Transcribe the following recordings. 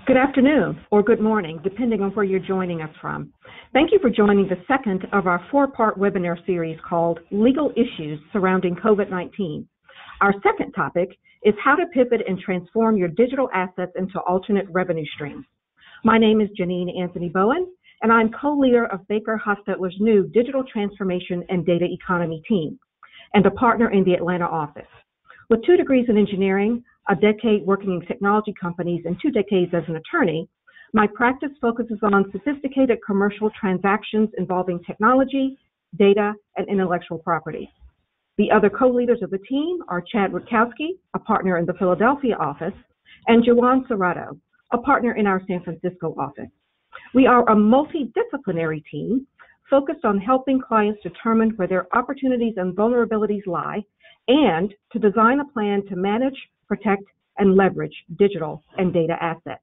Good afternoon or good morning, depending on where you're joining us from. Thank you for joining the second of our four-part webinar series called Legal Issues Surrounding COVID-19. Our second topic is how to pivot and transform your digital assets into alternate revenue streams. My name is Janine Anthony Bowen, and I'm co-leader of Baker Hostetler's new Digital Transformation and Data Economy team, and a partner in the Atlanta office. With 2 degrees in engineering, a decade working in technology companies, and 2 decades as an attorney, my practice focuses on sophisticated commercial transactions involving technology, data, and intellectual property. The other co-leaders of the team are Chad Rutkowski, a partner in the Philadelphia office, and Juwan Serrato, a partner in our San Francisco office. We are a multidisciplinary team focused on helping clients determine where their opportunities and vulnerabilities lie and to design a plan to manage, protect, and leverage digital and data assets.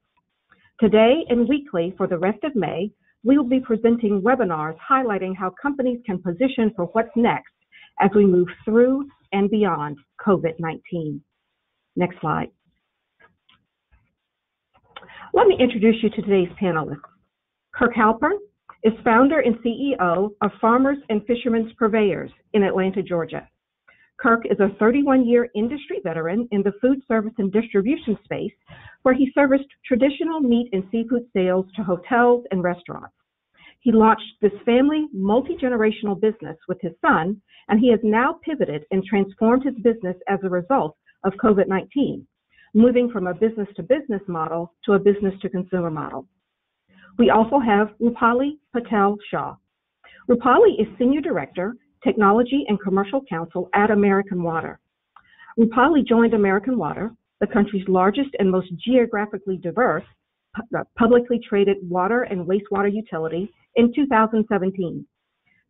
Today and weekly for the rest of May, we will be presenting webinars highlighting how companies can position for what's next as we move through and beyond COVID-19. Next slide. Let me introduce you to today's panelists. Kirk Halpern is founder and CEO of Farmers and Fishermen's Purveyors in Atlanta, Georgia. Kirk is a 31-year industry veteran in the food service and distribution space, where he serviced traditional meat and seafood sales to hotels and restaurants. He launched this family multi-generational business with his son, and he has now pivoted and transformed his business as a result of COVID-19, moving from a business-to-business model to a business-to-consumer model. We also have Rupali Patel Shah. Rupali is Senior Director, Technology and Commercial Counsel at American Water. Rupali joined American Water, the country's largest and most geographically diverse publicly traded water and wastewater utility, in 2017,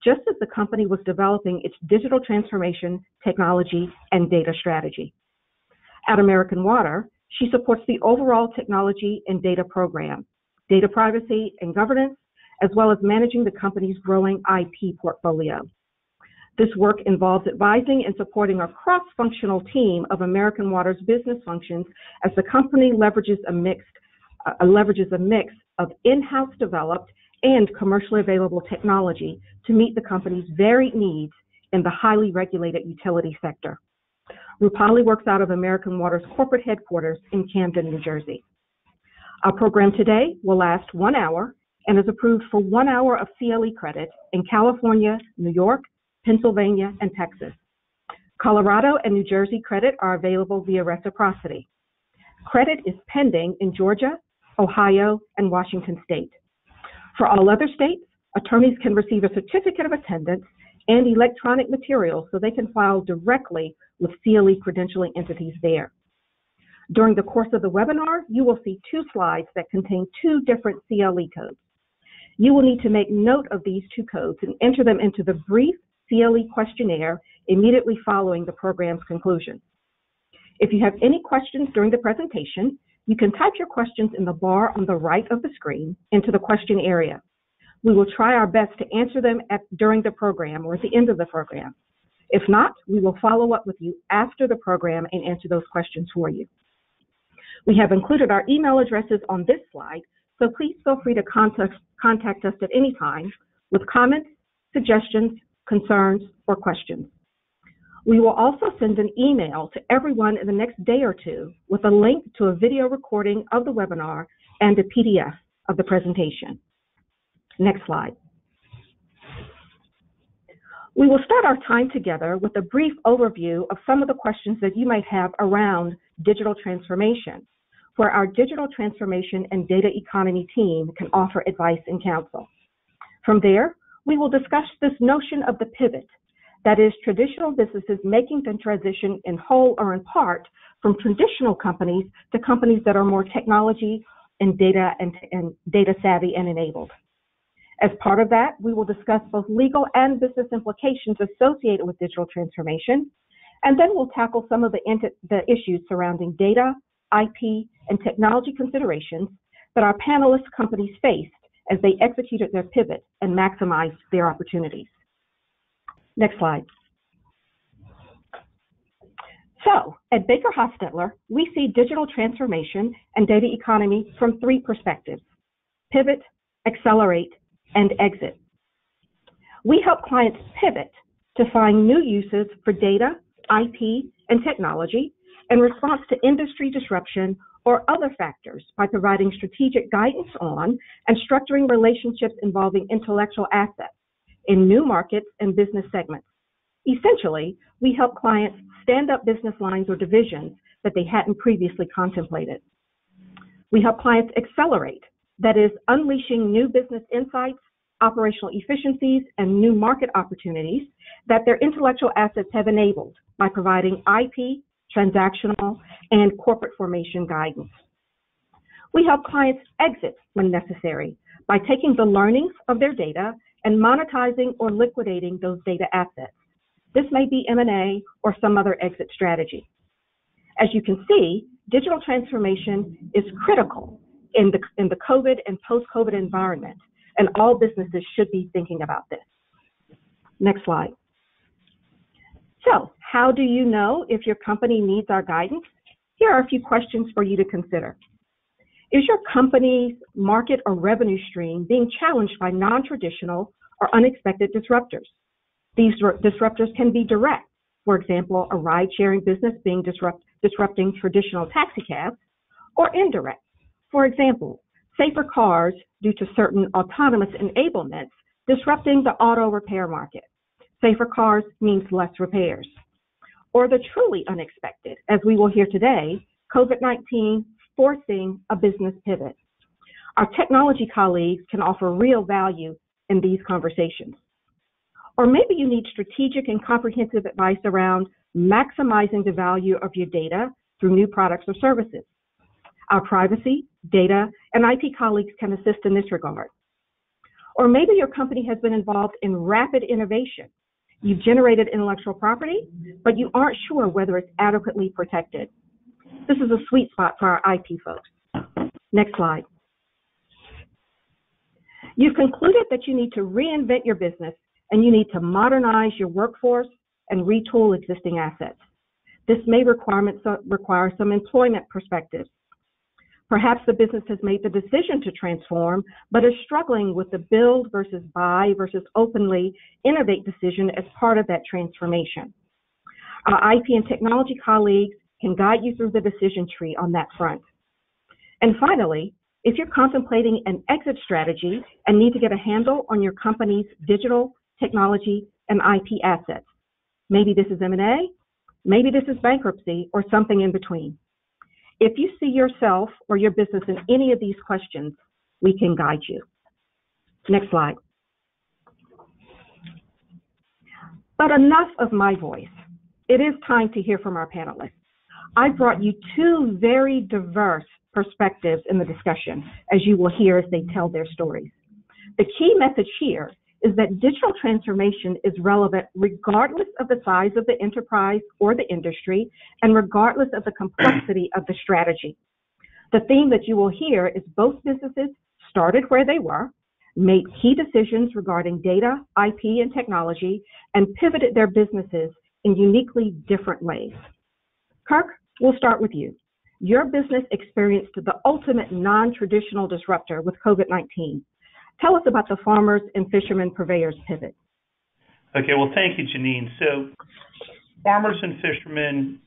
just as the company was developing its digital transformation, technology, and data strategy. At American Water, she supports the overall technology and data program, data privacy and governance, as well as managing the company's growing IP portfolio. This work involves advising and supporting a cross-functional team of American Water's business functions as the company leverages a mix of in-house developed and commercially available technology to meet the company's varied needs in the highly regulated utility sector. Rupali works out of American Water's corporate headquarters in Camden, New Jersey. Our program today will last 1 hour and is approved for 1 hour of CLE credit in California, New York, Pennsylvania, and Texas. Colorado and New Jersey credit are available via reciprocity. Credit is pending in Georgia, Ohio, and Washington State. For all other states, attorneys can receive a certificate of attendance and electronic materials so they can file directly with CLE credentialing entities there. During the course of the webinar, you will see 2 slides that contain 2 different CLE codes. You will need to make note of these 2 codes and enter them into the brief CLE questionnaire immediately following the program's conclusion. If you have any questions during the presentation, you can type your questions in the bar on the right of the screen into the question area. We will try our best to answer them during the program or at the end of the program. If not, we will follow up with you after the program and answer those questions for you. We have included our email addresses on this slide, so please feel free to contact us at any time with comments, suggestions, concerns, or questions. We will also send an email to everyone in the next day or 2 with a link to a video recording of the webinar and a PDF of the presentation. Next slide. We will start our time together with a brief overview of some of the questions that you might have around digital transformation, where our digital transformation and data economy team can offer advice and counsel. From there, we will discuss this notion of the pivot, that is, traditional businesses making the transition in whole or in part from traditional companies to companies that are more technology and data savvy and enabled. As part of that, we will discuss both legal and business implications associated with digital transformation, and then we'll tackle some of the issues surrounding data, IP, and technology considerations that our panelist companies faced as they executed their pivot and maximized their opportunities. Next slide. So, at Baker Hostetler, we see digital transformation and data economy from three perspectives: pivot, accelerate, and exit. We help clients pivot to find new uses for data, IP, and technology in response to industry disruption or other factors by providing strategic guidance on and structuring relationships involving intellectual assets in new markets and business segments. Essentially, we help clients stand up business lines or divisions that they hadn't previously contemplated. We help clients accelerate, that is, unleashing new business insights, operational efficiencies, and new market opportunities that their intellectual assets have enabled by providing IP, transactional, and corporate formation guidance. We help clients exit when necessary by taking the learnings of their data and monetizing or liquidating those data assets. This may be M&A or some other exit strategy. As you can see, digital transformation is critical in the COVID and post-COVID environment, and all businesses should be thinking about this. Next slide. So, how do you know if your company needs our guidance? Here are a few questions for you to consider. Is your company's market or revenue stream being challenged by non-traditional or unexpected disruptors? These disruptors can be direct. For example, a ride-sharing business being disrupting traditional taxi cabs, or indirect. For example, safer cars due to certain autonomous enablements disrupting the auto repair market. Safer cars means less repairs. Or the truly unexpected, as we will hear today, COVID-19 forcing a business pivot. Our technology colleagues can offer real value in these conversations. Or maybe you need strategic and comprehensive advice around maximizing the value of your data through new products or services. Our privacy, data, and IP colleagues can assist in this regard. Or maybe your company has been involved in rapid innovation. You've generated intellectual property, but you aren't sure whether it's adequately protected. This is a sweet spot for our IP folks. Next slide. You've concluded that you need to reinvent your business and you need to modernize your workforce and retool existing assets. This may require some employment perspectives. Perhaps the business has made the decision to transform, but is struggling with the build versus buy versus openly innovate decision as part of that transformation. Our IP and technology colleagues can guide you through the decision tree on that front. And finally, if you're contemplating an exit strategy and need to get a handle on your company's digital, technology, and IP assets, maybe this is M&A, maybe this is bankruptcy, or something in between. If you see yourself or your business in any of these questions, we can guide you. Next slide. But enough of my voice. It is time to hear from our panelists. I brought you two very diverse perspectives in the discussion, as you will hear as they tell their stories. The key message here is that digital transformation is relevant regardless of the size of the enterprise or the industry, and regardless of the complexity of the strategy. The theme that you will hear is both businesses started where they were, made key decisions regarding data, IP, and technology, and pivoted their businesses in uniquely different ways. Kirk, we'll start with you. Your business experienced the ultimate non-traditional disruptor with COVID-19. Tell us about the Farmers and Fishermen Purveyors pivot. Okay, well, thank you, Janine. So, Farmers and Fishermen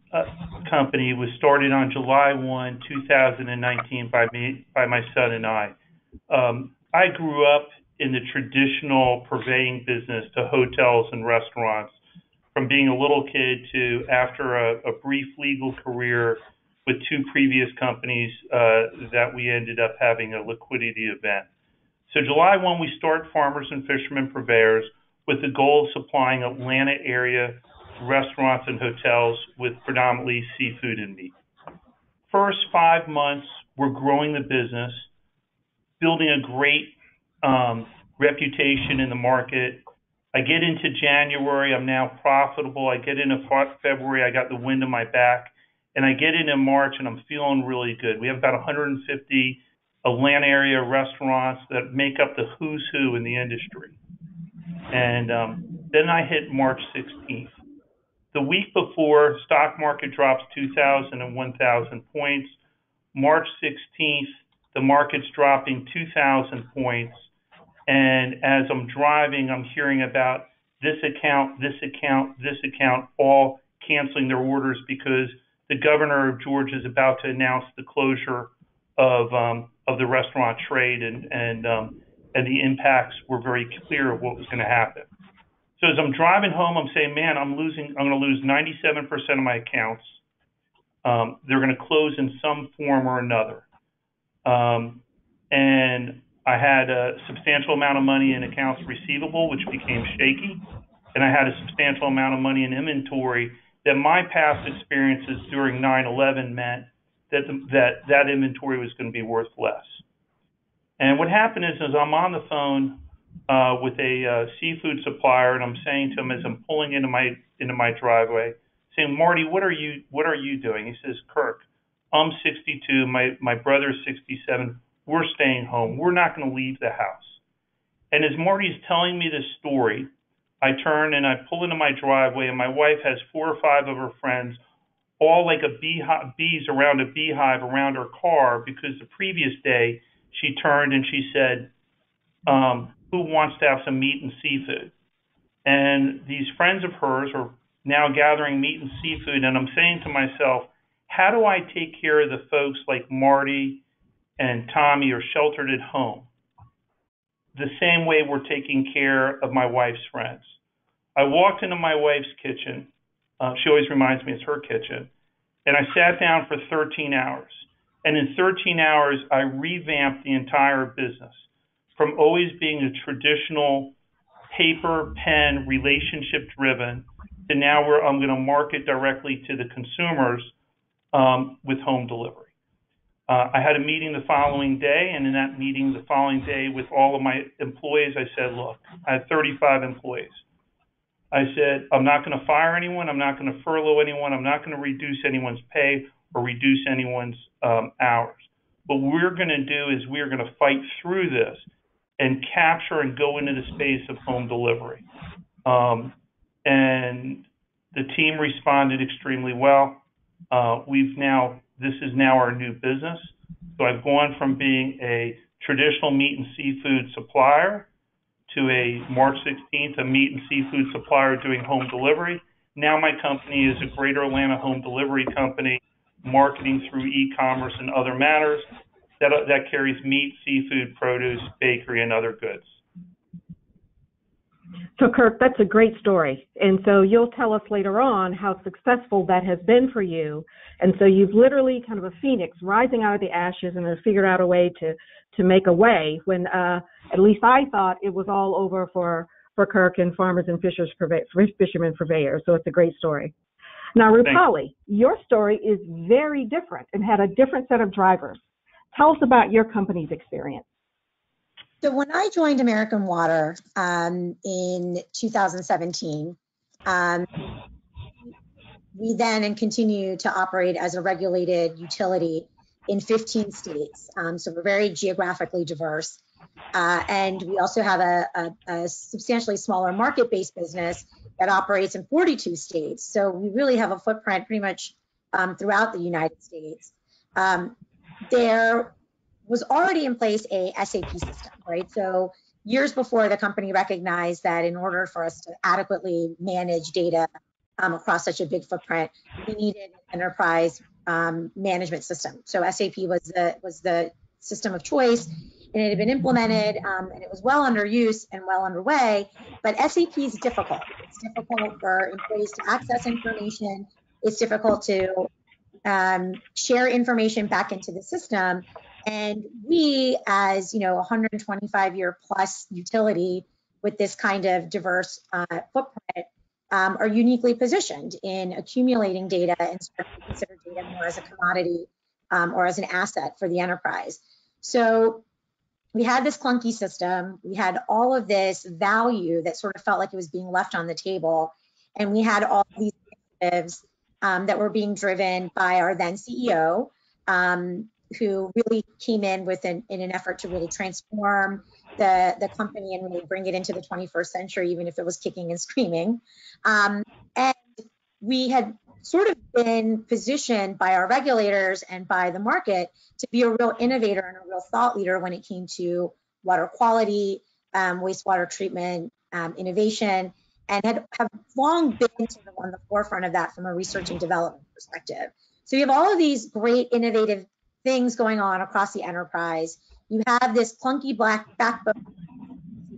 Company was started on July 1, 2019 by my son and I. I grew up in the traditional purveying business to hotels and restaurants, from being a little kid to after a brief legal career with two previous companies that we ended up having a liquidity event. So July 1, we start Farmers and Fishermen Purveyors with the goal of supplying Atlanta area restaurants and hotels with predominantly seafood and meat. First 5 months, we're growing the business, building a great reputation in the market. I get into January, I'm now profitable. I get into February, I got the wind in my back. And I get into March, and I'm feeling really good. We have about 150 Atlanta area restaurants that make up the who's who in the industry. And then I hit March 16th. The week before, stock market drops 2,000 and 1,000 points. March 16th, the market's dropping 2,000 points. And as I'm driving, I'm hearing about this account, all canceling their orders because the governor of Georgia is about to announce the closure of the restaurant trade, and the impacts were very clear of what was going to happen. So as I'm driving home, I'm saying, man, I'm going to lose 97% of my accounts. They're going to close in some form or another. And I had a substantial amount of money in accounts receivable, which became shaky. And I had a substantial amount of money in inventory that my past experiences during 9/11 meant that inventory was going to be worth less. And what happened is I'm on the phone with a seafood supplier, and I'm saying to him as I'm pulling into my driveway, saying, Marty, what are you doing? He says, Kirk, I'm 62, my brother's 67. We're staying home. We're not going to leave the house. And as Marty's telling me this story, I turn and I pull into my driveway, and my wife has 4 or 5 of her friends, all like bees around a beehive around her car, because the previous day she turned and she said, who wants to have some meat and seafood? And these friends of hers are now gathering meat and seafood, and I'm saying to myself, how do I take care of the folks like Marty and Tommy are sheltered at home the same way we're taking care of my wife's friends? I walked into my wife's kitchen. She always reminds me it's her kitchen. And I sat down for 13 hours. And in 13 hours, I revamped the entire business from always being a traditional paper, pen, relationship driven to now where I'm going to market directly to the consumers with home delivery. I had a meeting the following day, and in that meeting the following day with all of my employees, I said, look, I have 35 employees. I said, I'm not going to fire anyone. I'm not going to furlough anyone. I'm not going to reduce anyone's pay or reduce anyone's hours. What we're going to do is we're going to fight through this and capture and go into the space of home delivery. And the team responded extremely well. This is now our new business. So I've gone from being a traditional meat and seafood supplier to a March 16th, a meat and seafood supplier doing home delivery. Now my company is a Greater Atlanta home delivery company, marketing through e-commerce and other matters that carries meat, seafood, produce, bakery, and other goods. So, Kirk, that's a great story. And so you'll tell us later on how successful that has been for you. And so you've literally kind of a phoenix rising out of the ashes and have figured out a way to make a way when at least I thought it was all over for Kirk and farmers and fishermen purveyors. So it's a great story. Now, Rupali, your story is very different and had a different set of drivers. Tell us about your company's experience. So when I joined American Water in 2017, we then and continue to operate as a regulated utility in 15 states. So we're very geographically diverse. And we also have a substantially smaller market-based business that operates in 42 states. So we really have a footprint pretty much throughout the United States. There was already in place a SAP system, right? So years before, the company recognized that in order for us to adequately manage data across such a big footprint, we needed an enterprise management system. So SAP was the system of choice, and it had been implemented, and it was well under use and well underway. But SAP is difficult. It's difficult for employees to access information. It's difficult to share information back into the system. And we, as a 125-year plus utility with this kind of diverse footprint, are uniquely positioned in accumulating data and starting to consider data more as a commodity or as an asset for the enterprise. So we had this clunky system. We had all of this value that sort of felt like it was being left on the table. And we had all these initiatives that were being driven by our then CEO, who really came in in an effort to really transform the company and really bring it into the 21st century, even if it was kicking and screaming. And we had sort of been positioned by our regulators and by the market to be a real innovator and a real thought leader when it came to water quality, wastewater treatment, innovation, and have long been sort of on the forefront of that from a research and development perspective. So you have all of these great innovative things going on across the enterprise. You have this clunky black backbone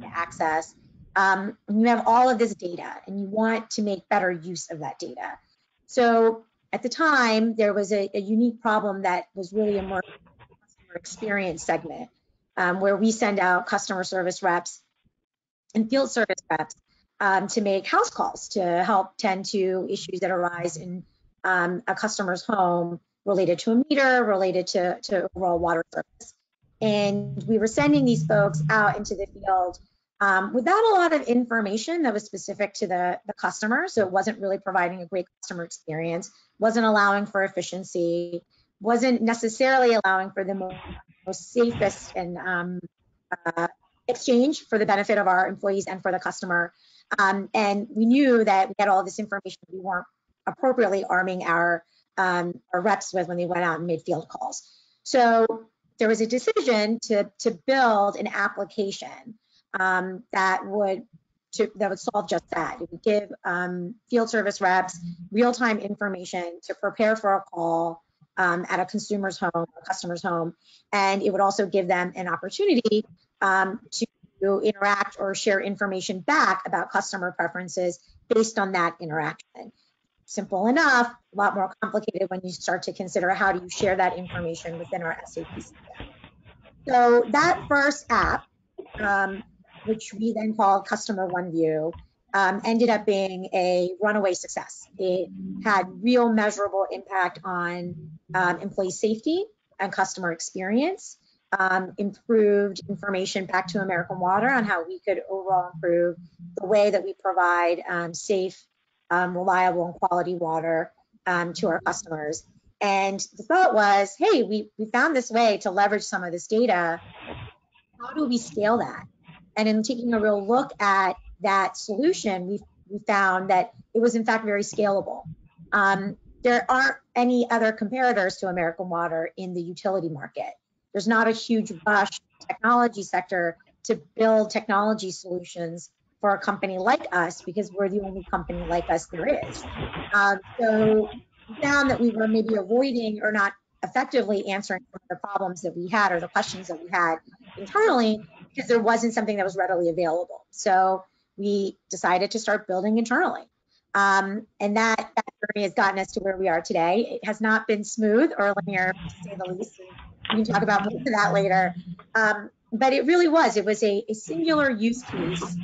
to access. You have all of this data, and you want to make better use of that data. So at the time, there was a unique problem that was really emerging in the customer experience segment, where we send out customer service reps and field service reps to make house calls to help tend to issues that arise in a customer's home related to a meter, related to overall water service. And we were sending these folks out into the field without a lot of information that was specific to the customer. So it wasn't really providing a great customer experience, wasn't allowing for efficiency, wasn't necessarily allowing for the most safest and exchange for the benefit of our employees and for the customer. And we knew that we had all this information we weren't appropriately arming our reps with when they went out and made field calls. So there was a decision to build an application that would solve just that. It would give field service reps real-time information to prepare for a call at a consumer's home, a customer's home, and it would also give them an opportunity to interact or share information back about customer preferences based on that interaction. Simple enough, a lot more complicated when you start to consider how do you share that information within our SAP system. So that first app, which we then called Customer OneView, ended up being a runaway success. It had real measurable impact on employee safety and customer experience, improved information back to American Water on how we could overall improve the way that we provide safe, reliable, and quality water to our customers. And the thought was, hey, we found this way to leverage some of this data. How do we scale that? And in taking a real look at that solution, we found that it was in fact very scalable. There aren't any other comparators to American Water in the utility market. There's not a huge rush in the technology sector to build technology solutions for a company like us because we're the only company like us there is. So we found that we were maybe avoiding or not effectively answering some of the problems that we had or the questions that we had internally because there wasn't something that was readily available. So we decided to start building internally. And that journey has gotten us to where we are today. It has not been smooth or linear, to say the least. We can talk about more of that later. But it really was. It was a singular use case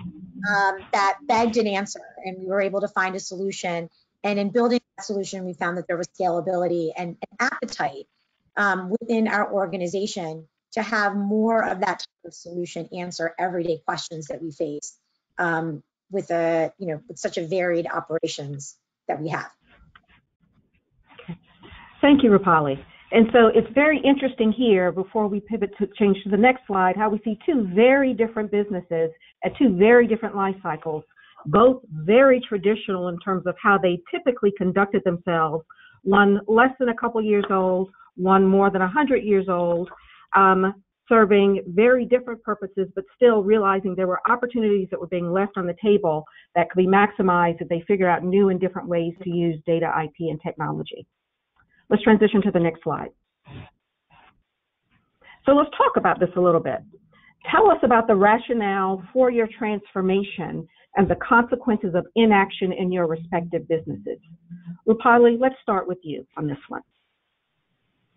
that begged an answer, and we were able to find a solution. And in building that solution, we found that there was scalability and appetite within our organization to have more of that type of solution answer everyday questions that we face with such a varied operations that we have. Thank you, Rupali. And so it's very interesting here, before we pivot to change to the next slide, how we see two very different businesses at two very different life cycles, both very traditional in terms of how they typically conducted themselves, one less than a couple years old, one more than 100 years old, serving very different purposes, but still realizing there were opportunities that were being left on the table that could be maximized if they figure out new and different ways to use data, IP, and technology. Let's transition to the next slide. So let's talk about this a little bit. Tell us about the rationale for your transformation and the consequences of inaction in your respective businesses. Rupali, let's start with you on this one.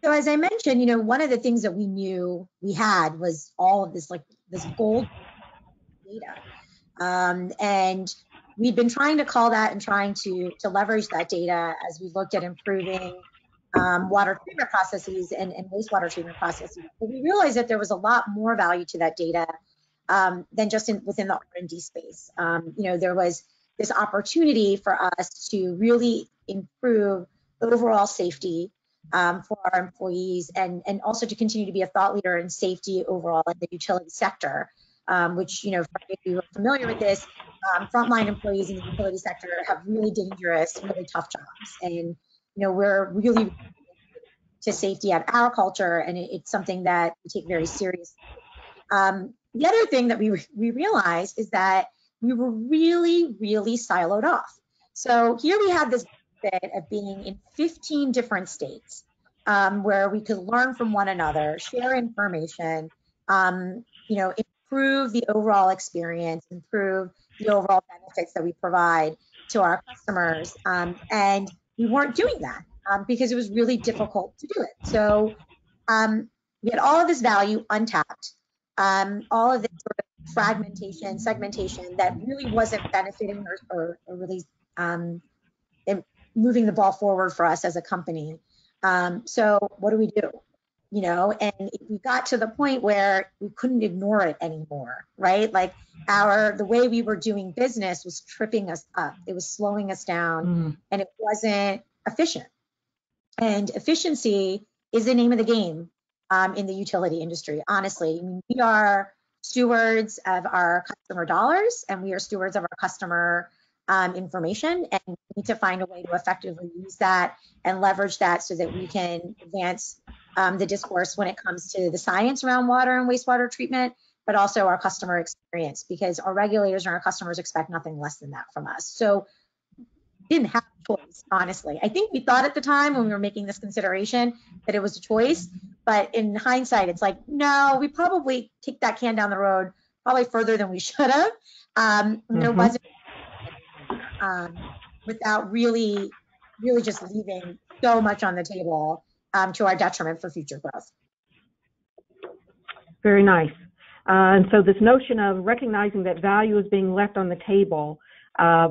So as I mentioned, one of the things that we knew we had was all of this, this gold data. And we'd been trying to call that and trying to leverage that data as we looked at improving water treatment processes and wastewater treatment processes. But we realized that there was a lot more value to that data than just within the R&D space. There was this opportunity for us to really improve overall safety for our employees and also to continue to be a thought leader in safety overall in the utility sector, which, for if you are familiar with this, frontline employees in the utility sector have really dangerous, really tough jobs. And, we're really to safety at our culture, and it's something that we take very seriously. The other thing that we realized is that we were really, really siloed off. So here we had this benefit of being in 15 different states, where we could learn from one another, share information, improve the overall experience, improve the overall benefits that we provide to our customers. And we weren't doing that because it was really difficult to do it. So we had all of this value untapped, all of this sort of fragmentation, segmentation that really wasn't benefiting or really moving the ball forward for us as a company. So what do we do? And we got to the point where we couldn't ignore it anymore, right? Like the way we were doing business was tripping us up. It was slowing us down, and it wasn't efficient. And efficiency is the name of the game in the utility industry. Honestly, we are stewards of our customer dollars, and we are stewards of our customer information, and we need to find a way to effectively use that and leverage that so that we can advance the discourse when it comes to the science around water and wastewater treatment, but also our customer experience, because our regulators and our customers expect nothing less than that from us. So didn't have a choice, honestly. I think we thought at the time when we were making this consideration that it was a choice, but in hindsight, it's like, no, we probably kicked that can down the road probably further than we should have. It wasn't without really just leaving so much on the table to our detriment for future growth. Very nice. And so this notion of recognizing that value is being left on the table,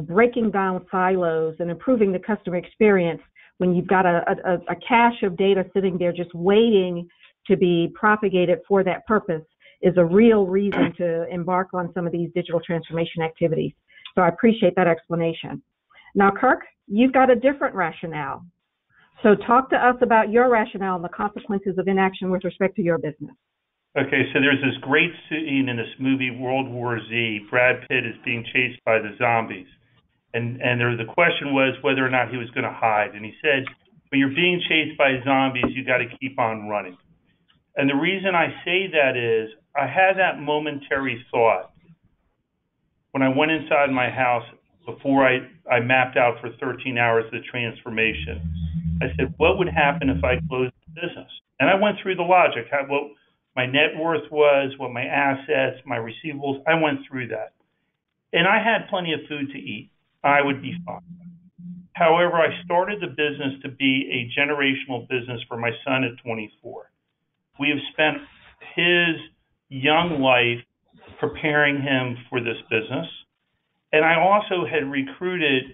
breaking down silos and improving the customer experience when you've got a cache of data sitting there just waiting to be propagated for that purpose is a real reason to embark on some of these digital transformation activities. So I appreciate that explanation. Now, Kirk, you've got a different rationale. So talk to us about your rationale and the consequences of inaction with respect to your business. Okay, so there's this great scene in this movie, World War Z. Brad Pitt is being chased by the zombies. And the question was whether or not he was going to hide. And he said, when you're being chased by zombies, you got to keep on running. And the reason I say that is I had that momentary thought when I went inside my house before I mapped out for 13 hours the transformation. I said, what would happen if I closed the business? And I went through the logic, what my net worth was, what my assets, my receivables, I went through that. And I had plenty of food to eat. I would be fine. However, I started the business to be a generational business for my son at 24. We have spent his young life preparing him for this business. And I also had recruited,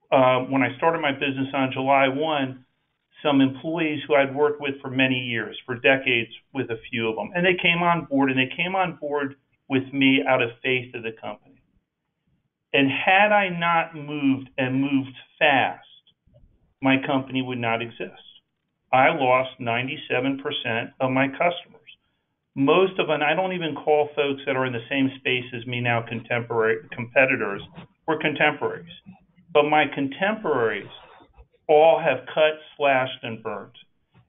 when I started my business on July 1, some employees who I'd worked with for many years, for decades with a few of them. And they came on board, and they came on board with me out of faith of the company. And had I not moved and moved fast, my company would not exist. I lost 97% of my customers. Most of them, I don't even call folks that are in the same space as me now competitors, we're contemporaries. But my contemporaries all have cut, slashed, and burned.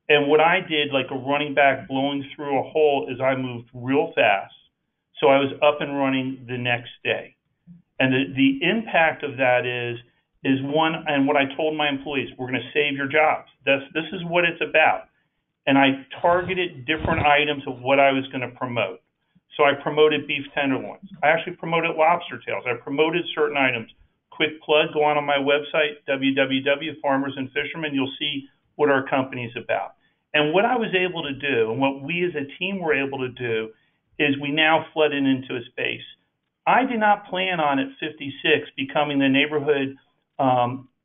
And what I did, like a running back blowing through a hole, is I moved real fast. So I was up and running the next day. And the impact of that is one, and what I told my employees, we're going to save your jobs. This is what it's about. And I targeted different items of what I was going to promote. So I promoted beef tenderloins. I actually promoted lobster tails. I promoted certain items. Quick plug, go on my website, www.Farmers and Fishermen. You'll see what our company's about. And what I was able to do, and what we as a team were able to do, is we now flooded into a space. I did not plan on at 56 becoming the neighborhood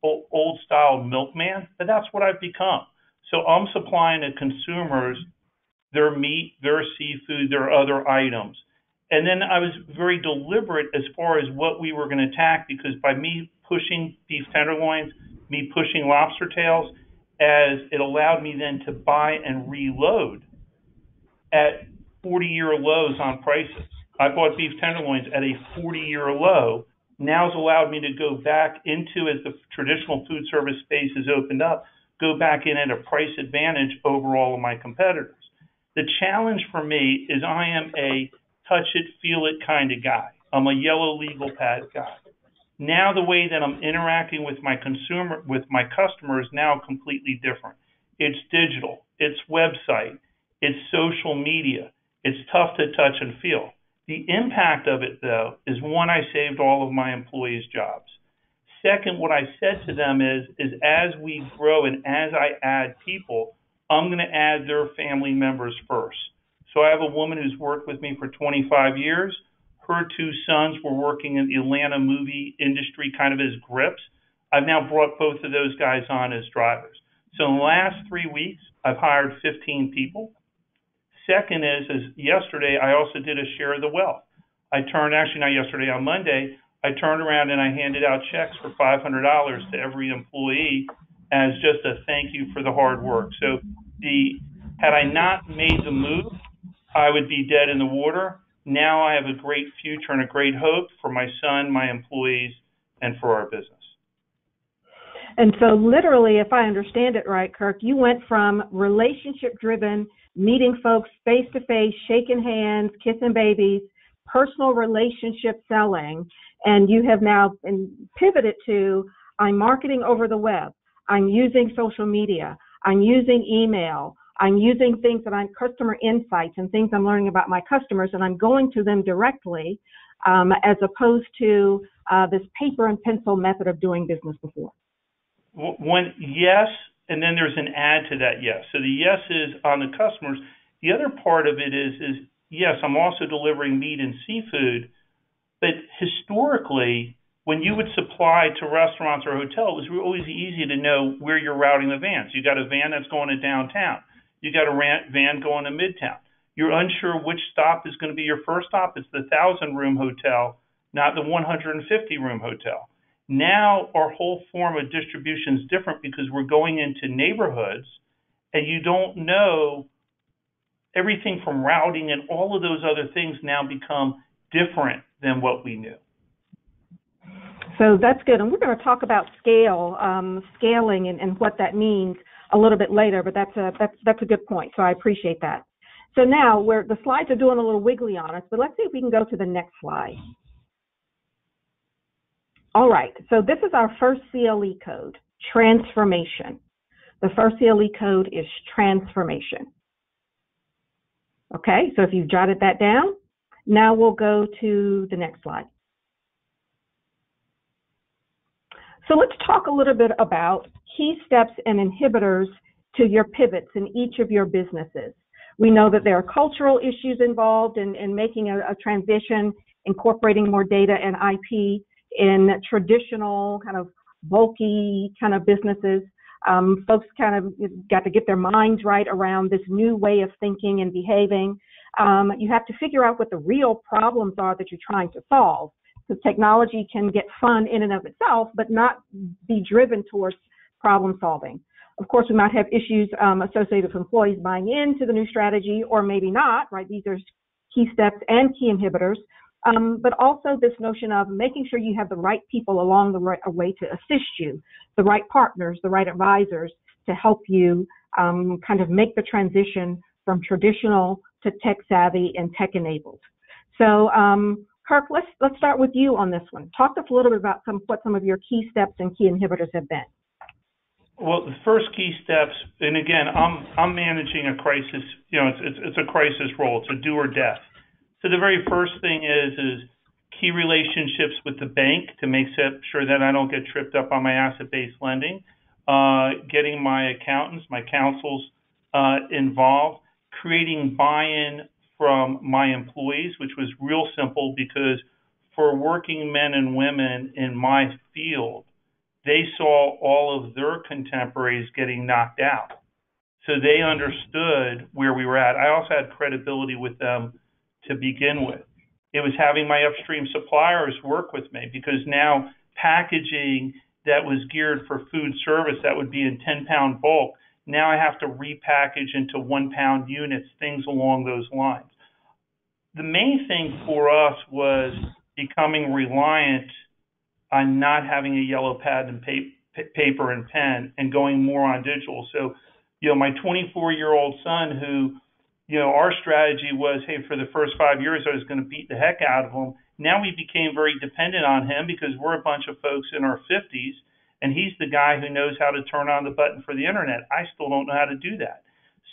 old-style milkman, but that's what I've become. So I'm supplying to consumers their meat, their seafood, their other items. And then I was very deliberate as far as what we were going to attack, because by me pushing beef tenderloins, me pushing lobster tails, as it allowed me then to buy and reload at 40-year lows on prices. I bought beef tenderloins at a 40-year low now has allowed me to go back into, as the traditional food service space has opened up, go back in at a price advantage over all of my competitors. The challenge for me is I am a touch it, feel it kind of guy. I'm a yellow legal pad guy. Now the way that I'm interacting with my customer is now completely different. It's digital, it's website, it's social media. It's tough to touch and feel. The impact of it, though, is one, I saved all of my employees' jobs. Second, what I said to them is as we grow and as I add people, I'm going to add their family members first. So I have a woman who's worked with me for 25 years. Her two sons were working in the Atlanta movie industry kind of as grips. I've now brought both of those guys on as drivers. So in the last 3 weeks, I've hired 15 people. Second is yesterday, I also did a share of the wealth. On Monday, I turned around and I handed out checks for $500 to every employee as just a thank you for the hard work. So had I not made the move, I would be dead in the water. Now I have a great future and a great hope for my son, my employees, and for our business. And so literally, if I understand it right, Kirk, you went from relationship-driven, meeting folks face-to-face, shaking hands, kissing babies, personal relationship selling, and you have now pivoted to, I'm marketing over the web, I'm using social media, I'm using email, I'm using things that I'm customer insights and things I'm learning about my customers, and I'm going to them directly as opposed to this paper and pencil method of doing business before. One, yes, and then there's an add to that yes. So the yes is on the customers. The other part of it is yes, I'm also delivering meat and seafood, but historically, when you would supply to restaurants or hotels, it was always easy to know where you're routing the vans. You got a van that's going to downtown. You got a van going to Midtown. You're unsure which stop is going to be your first stop. It's the 1,000-room hotel, not the 150-room hotel. Now our whole form of distribution is different because we're going into neighborhoods and you don't know everything from routing, and all of those other things now become different than what we knew. So that's good. And we're going to talk about scaling and what that means a little bit later, but that's a good point. So I appreciate that. So now the slides are doing a little wiggly on us, but let's see if we can go to the next slide. All right, so this is our first CLE code, transformation. The first CLE code is transformation. Okay, so if you've jotted that down, now we'll go to the next slide. So let's talk a little bit about key steps and inhibitors to your pivots in each of your businesses. We know that there are cultural issues involved in making a transition, incorporating more data and IP in traditional kind of bulky kind of businesses. Folks kind of got to get their minds right around this new way of thinking and behaving. You have to figure out what the real problems are that you're trying to solve, because technology can get fun in and of itself, but not be driven towards problem solving. Of course, we might have issues associated with employees buying into the new strategy, or maybe not, right? These are key steps and key inhibitors. But also this notion of making sure you have the right people along the way to assist you, the right partners, the right advisors to help you kind of make the transition from traditional to tech savvy and tech enabled. So Kirk, let's start with you on this one. Talk to us a little bit about what some of your key steps and key inhibitors have been. Well, the first key steps, and again, I'm managing a crisis. It's a crisis role. It's a do or death. So the very first thing is key relationships with the bank to make sure that I don't get tripped up on my asset-based lending, getting my accountants, my counsels involved, creating buy-in from my employees, which was real simple because for working men and women in my field, they saw all of their contemporaries getting knocked out. So they understood where we were at. I also had credibility with them to begin with. It was having my upstream suppliers work with me because now packaging that was geared for food service that would be in 10-pound bulk, now I have to repackage into 1-pound units, things along those lines. The main thing for us was becoming reliant on not having a yellow pad and paper and pen and going more on digital. So, my 24-year-old son who, our strategy was, hey, for the first 5 years, I was going to beat the heck out of him. Now we became very dependent on him because we're a bunch of folks in our 50s, and he's the guy who knows how to turn on the button for the internet. I still don't know how to do that.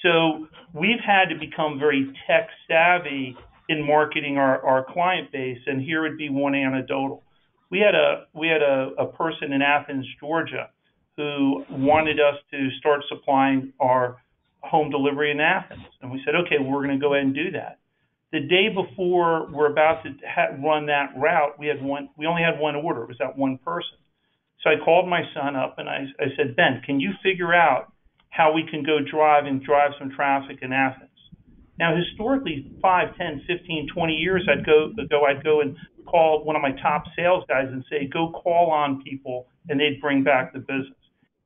So we've had to become very tech savvy in marketing our client base, and here would be one anecdotal. We had a person in Athens, Georgia, who wanted us to start supplying our home delivery in Athens, and we said, okay, we're going to go ahead and do that. The day before we're about to run that route, we only had one order. It was that one person. So I called my son up and I said, Ben, can you figure out how we can go drive some traffic in Athens? Now, historically, 5, 10, 15, 20 years, I'd go and call one of my top sales guys and say, go call on people, and they'd bring back the business.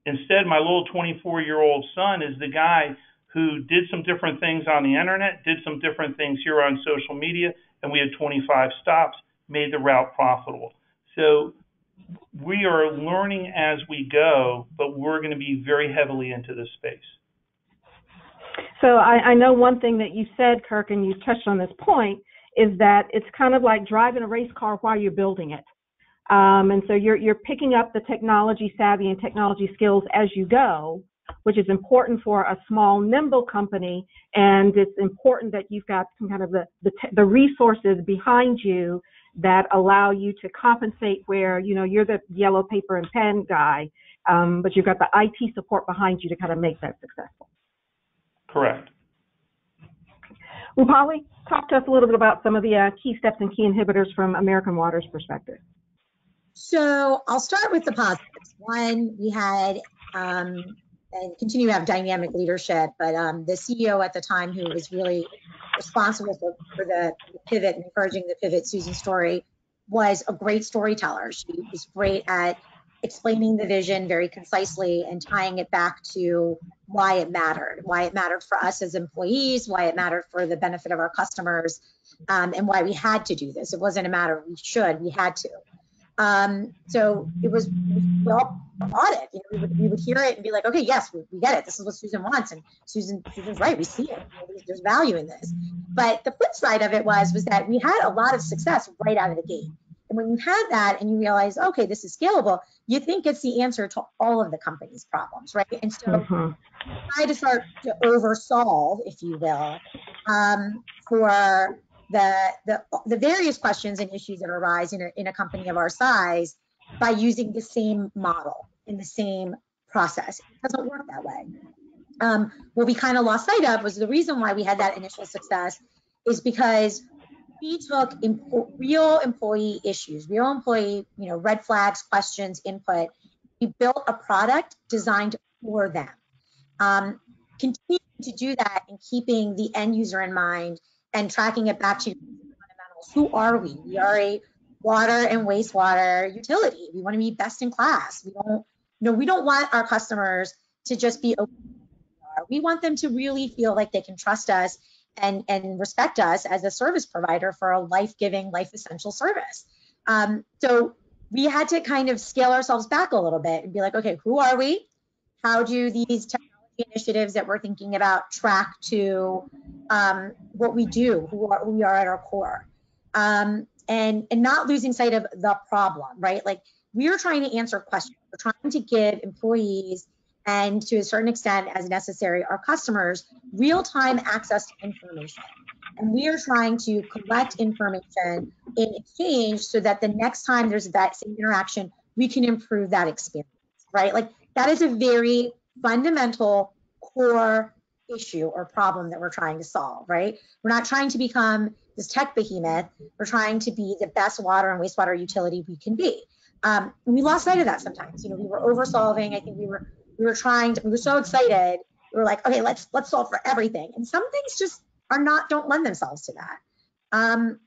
Instead, my little 24-year-old son is the guy who did some different things on the internet, did some different things here on social media, and we had 25 stops, made the route profitable. So we are learning as we go, but we're going to be very heavily into this space. So I know one thing that you said, Kirk, and you touched on this point, is that it's kind of like driving a race car while you're building it. And so you're picking up the technology savvy and technology skills as you go, which is important for a small, nimble company. And it's important that you've got some kind of the resources behind you that allow you to compensate where, you're the yellow paper and pen guy, but you've got the IT support behind you to kind of make that successful. Correct. Rupali, talk to us a little bit about some of the key steps and key inhibitors from American Water's perspective. So I'll start with the positives. One, we had, and continue to have dynamic leadership, but the CEO at the time who was really responsible for the pivot and encouraging the pivot, Susan Story, was a great storyteller. She was great at explaining the vision very concisely and tying it back to why it mattered for us as employees, why it mattered for the benefit of our customers, and why we had to do this. It wasn't a matter of we had to. So we all bought it. We would hear it and be like, okay, yes, we get it. This is what Susan wants, and Susan's right. We see it. There's value in this. But the flip side of it was that we had a lot of success right out of the gate. And when you had that and you realize, okay, this is scalable, you think it's the answer to all of the company's problems, right? And so try to start to oversolve, if you will, for the various questions and issues that arise in a company of our size by using the same model and the same process. It doesn't work that way. What we kind of lost sight of was the reason why we had that initial success is because we took real employee issues, real employee, red flags, questions, input. We built a product designed for them. Continuing to do that and keeping the end user in mind and tracking it back to fundamentals. Who are we? We are a water and wastewater utility. We want to be best in class. We don't want our customers to just be open. We want them to really feel like they can trust us and respect us as a service provider for a life-giving, life-essential service. So we had to kind of scale ourselves back a little bit and be like, okay, who are we? How do these technology initiatives that we're thinking about track to what we do, who we are at our core? And not losing sight of the problem, right? Like we are trying to answer questions. We're trying to give employees and to a certain extent, as necessary, our customers, real-time access to information. And we are trying to collect information in exchange so that the next time there's that same interaction, we can improve that experience, right? Like that is a very fundamental core issue or problem that we're trying to solve, right? We're not trying to become this tech behemoth. We're trying to be the best water and wastewater utility we can be. We lost sight of that sometimes. We were oversolving. I think we were so excited. We were like, okay, let's solve for everything. And some things just don't lend themselves to that. And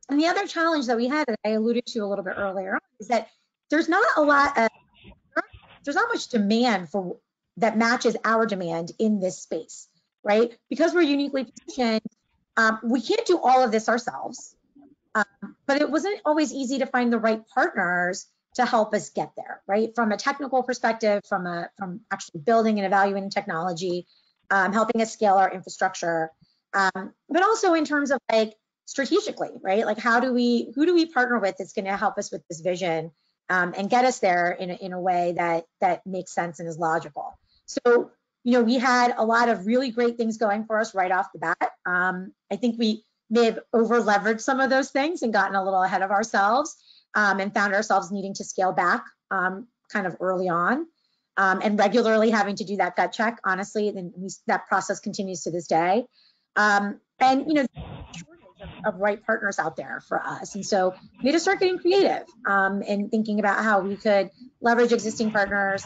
the other challenge that we had that I alluded to a little bit earlier is that there's not much demand that matches our demand in this space, right? Because we're uniquely positioned, we can't do all of this ourselves. But it wasn't always easy to find the right partners to help us get there, right? From a technical perspective, from actually building and evaluating technology, helping us scale our infrastructure, but also in terms of like strategically, right? Like who do we partner with that's going to help us with this vision and get us there in a way that makes sense and is logical. So, we had a lot of really great things going for us right off the bat. I think we may have over leveraged some of those things and gotten a little ahead of ourselves and found ourselves needing to scale back kind of early on and regularly having to do that gut check, honestly, and that process continues to this day. And, shortage of right partners out there for us. And so we had to start getting creative and thinking about how we could leverage existing partners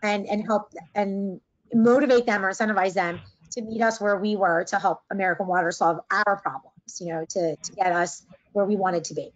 and help and motivate them or incentivize them to meet us where we were to help American Water solve our problems, to get us where we wanted to be.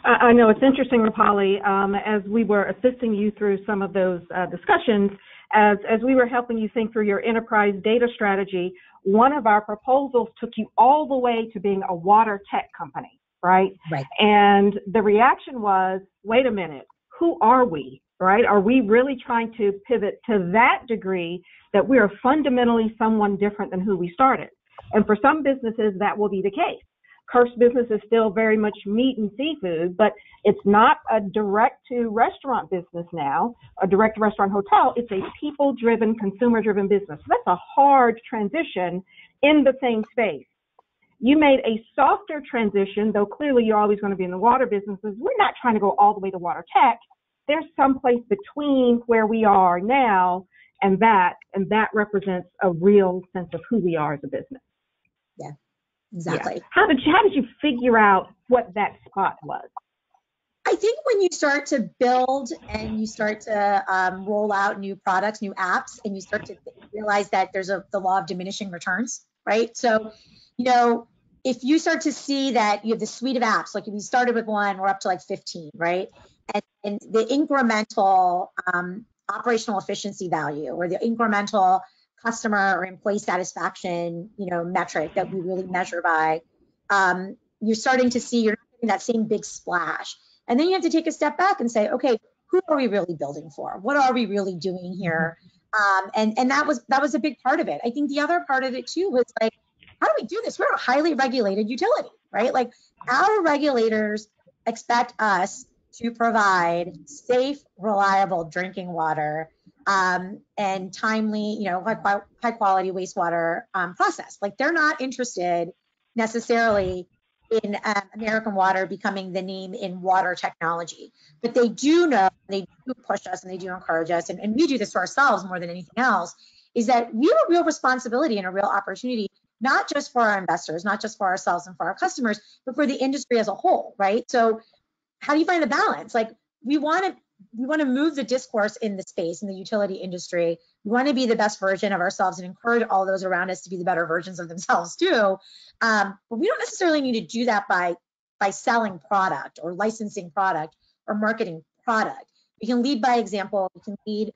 I know it's interesting, Rupali, as we were assisting you through some of those discussions, as we were helping you think through your enterprise data strategy, one of our proposals took you all the way to being a water tech company, right? Right. And the reaction was, wait a minute, who are we, right? Are we really trying to pivot to that degree that we are fundamentally someone different than who we started? And for some businesses, that will be the case. Kirk's business is still very much meat and seafood, but it's not a direct-to-restaurant business now, a direct-to-restaurant hotel. It's a people-driven, consumer-driven business. So that's a hard transition in the same space. You made a softer transition, though clearly you're always going to be in the water businesses. We're not trying to go all the way to water tech. There's some place between where we are now and that represents a real sense of who we are as a business. Yeah. Exactly. Yeah. How did you figure out what that spot was? I think when you start to build and you start to roll out new products, new apps, and you start to realize that there's the law of diminishing returns, right? So, if you start to see that you have the suite of apps, like if you started with one, we're up to like 15, right? And the incremental operational efficiency value or the incremental customer or employee satisfaction, metric that we really measure by, you're starting to see you're not getting that same big splash. And then you have to take a step back and say, okay, who are we really building for? What are we really doing here? And that was a big part of it. I think the other part of it too was like, how do we do this? We're a highly regulated utility, right? Like our regulators expect us to provide safe, reliable drinking water and timely, high quality wastewater process. Like they're not interested necessarily in American Water becoming the name in water technology, but they do know, they do push us and they do encourage us, and we do this for ourselves more than anything else, is that we have a real responsibility and a real opportunity, not just for our investors, not just for ourselves and for our customers, but for the industry as a whole, right? So how do you find the balance? Like we want to move the discourse in the space, in the utility industry. We want to be the best version of ourselves and encourage all those around us to be the better versions of themselves too. But we don't necessarily need to do that by selling product or licensing product or marketing product. We can lead by example. We can lead